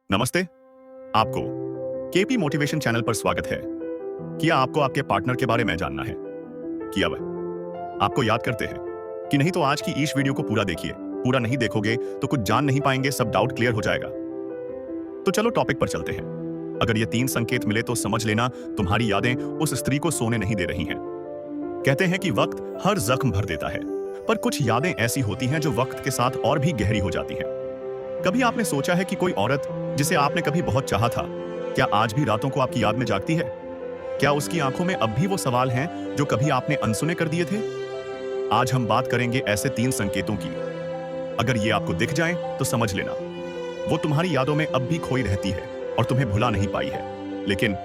नमस्ते। आपको KP motivation channel पर स्वागत है। क्या आपको आपके पार्टनर के बारे में जानना है? किया वह आपको याद करते हैं कि नहीं? तो आज की इस वीडियो को पूरा देखिए। पूरा नहीं देखोगे तो कुछ जान नहीं पाएंगे, सब डाउट क्लियर हो जाएगा। तो चलो टॉपिक पर चलते हैं। अगर ये 3 संकेत मिले तो समझ लेना तुम्हारी यादें उस स्त्री को सोने नहीं दे रही हैं। कहते हैं कि वक्त हर जख्म भर देता है, पर कुछ यादें ऐसी होती हैं जो वक्त के साथ और भी गहरी हो जाती हैं। कभी आपने सोचा है कि कोई औरत जिसे आपने कभी बहुत चाहा था, क्या आज भी रातों को आपकी याद में जागती है? क्या उसकी आंखों में अब भी वो सवाल हैं जो कभी आपने अनसुने कर दिए थे? आज हम बात करेंगे ऐसे 3 संकेतों की। अगर ये आपको दिख जाएं तो समझ लेना वो तुम्हारी यादों में अब भी खोई रहती है और तुम्हें भुला नहीं पाई है। लेकिन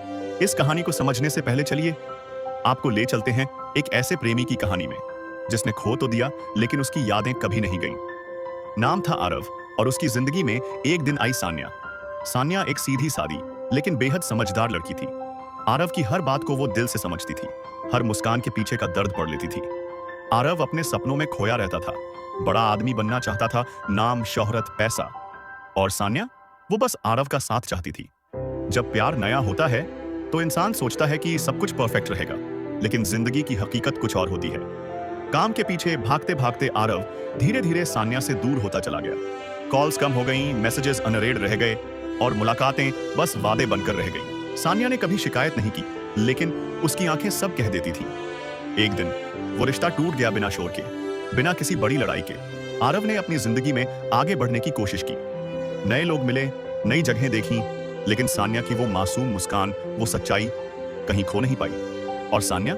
इस कहानी को समझने से पहले चलिए आपको ले चलते हैं एक ऐसे प्रेमी की कहानी में जिसने खो तो दिया लेकिन उसकी यादें कभी नहीं गईं। नाम था आरव और उसकी जिंदगी में एक दिन आई सान्या। सान्या एक सीधी सादी लेकिन बेहद समझदार लड़की थी। आरव की हर बात को वो दिल से समझती थी, हर मुस्कान के पीछे का दर्द पढ़ लेती थी। आरव अपने सपनों में खोया रहता था, बड़ा आदमी बनना चाहता था, नाम, शोहरत, पैसा। और सान्या वो बस आरव का साथ चाहती थी। जब प्यार नया होता है तो इंसान सोचता है कि सब कुछ परफेक्ट रहेगा, लेकिन जिंदगी की हकीकत कुछ और होती है। काम के पीछे भागते भागते आरव धीरे धीरे सान्या से दूर होता चला गया। कॉल्स कम हो गईं, मैसेजेस अनरेड रह गए और मुलाकातें बस वादे बनकर रह गईं। सान्या ने कभी शिकायत नहीं की, लेकिन उसकी आंखें सब कह देती थीं। एक दिन वो रिश्ता टूट गया बिना शोर के, बिना किसी बड़ी लड़ाई के। आरव ने अपनी जिंदगी में आगे बढ़ने की कोशिश की। नए लोग मिले, नई जगहें देखी, लेकिन सान्या की वो मासूम मुस्कान, वो सच्चाई कहीं खो नहीं पाई। और सान्या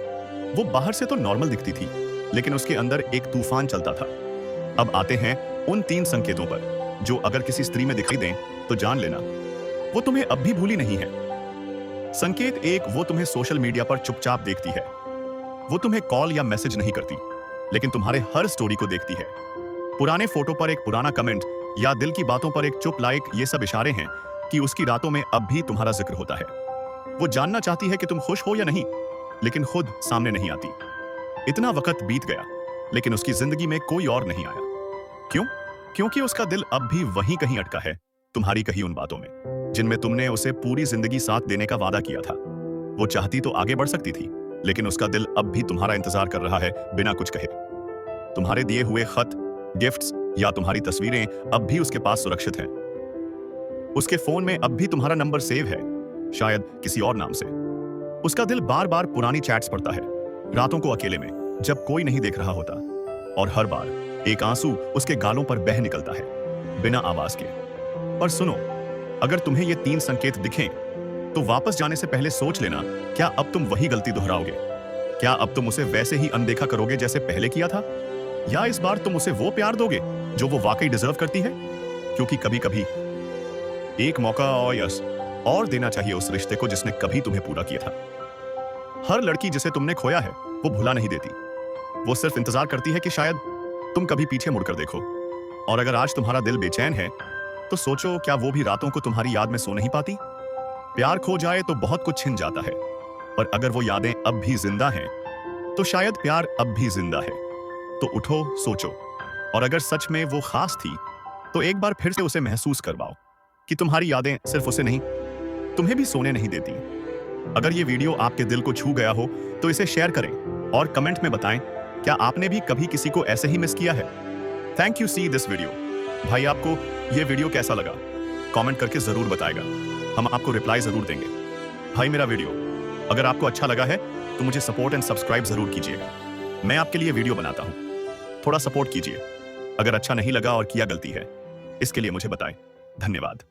वो बाहर से तो नॉर्मल दिखती थी, लेकिन उसके अंदर एक तूफान चलता था। अब आते हैं उन 3 संकेतों पर जो अगर किसी स्त्री में दिखाई दें तो जान लेना वो तुम्हें अब भी भूली नहीं है। संकेत 1, वो तुम्हें सोशल मीडिया पर चुपचाप देखती है। वो तुम्हें कॉल या मैसेज नहीं करती, लेकिन तुम्हारे हर स्टोरी को देखती है। पुराने फोटो पर एक पुराना कमेंट या दिल की बातों पर एक चुप लाइक, ये सब इशारे हैं कि उसकी रातों में अब भी तुम्हारा जिक्र होता है। वो जानना चाहती है कि तुम खुश हो या नहीं, लेकिन खुद सामने नहीं आती। इतना वक्त बीत गया लेकिन उसकी जिंदगी में कोई और नहीं आया। क्यों? क्योंकि उसका दिल अब भी वहीं कहीं अटका है, तुम्हारी कही उन बातों में जिनमें तुमने उसे पूरी जिंदगी साथ देने का वादा किया था। वो चाहती तो आगे बढ़ सकती थी, लेकिन उसका दिल अब भी तुम्हारा इंतजार कर रहा है बिना कुछ कहे। तुम्हारे दिए हुए खत, गिफ्ट्स या तुम्हारी तस्वीरें अब भी उसके पास सुरक्षित हैं। उसके फोन में अब भी तुम्हारा नंबर सेव है, शायद किसी और नाम से। उसका दिल बार बार पुरानी चैट्स पढ़ता है, रातों को अकेले में जब कोई नहीं देख रहा होता, और हर बार एक आंसू उसके गालों पर बह निकलता है बिना आवाज के। पर सुनो, अगर तुम्हें ये 3 संकेत दिखें तो वापस जाने से पहले सोच लेना, क्या अब तुम वही गलती दोहराओगे? क्या अब तुम उसे वैसे ही अनदेखा करोगे जैसे पहले किया था? या इस बार तुम उसे वो प्यार दोगे जो वो वाकई डिजर्व करती है? क्योंकि कभी कभी एक मौका और देना चाहिए उस रिश्ते को जिसने कभी तुम्हें पूरा किया था। हर लड़की जिसे तुमने खोया है वो भुला नहीं देती, वो सिर्फ इंतजार करती है कि शायद तुम कभी पीछे मुड़कर देखो। और अगर आज तुम्हारा दिल बेचैन है तो सोचो, क्या वो भी रातों को तुम्हारी याद में सो नहीं पाती? प्यार खो जाए तो बहुत कुछ छिन जाता है, पर अगर वो यादें अब भी जिंदा हैं तो शायद प्यार अब भी जिंदा है। तो उठो, सोचो, और अगर सच में वो खास थी तो एक बार फिर से उसे महसूस करवाओ कि तुम्हारी यादें सिर्फ उसे नहीं, तुम्हें भी सोने नहीं देती। अगर ये वीडियो आपके दिल को छू गया हो तो इसे शेयर करें और कमेंट में बताएं, क्या आपने भी कभी किसी को ऐसे ही मिस किया है? Thank you see this video. भाई, आपको ये वीडियो कैसा लगा कमेंट करके जरूर बताएगा, हम आपको रिप्लाई जरूर देंगे। भाई, मेरा वीडियो अगर आपको अच्छा लगा है तो मुझे सपोर्ट एंड सब्सक्राइब जरूर कीजिएगा। मैं आपके लिए वीडियो बनाता हूं, थोड़ा सपोर्ट कीजिए। अगर अच्छा नहीं लगा और किया गलती है, इसके लिए मुझे बताएं। धन्यवाद।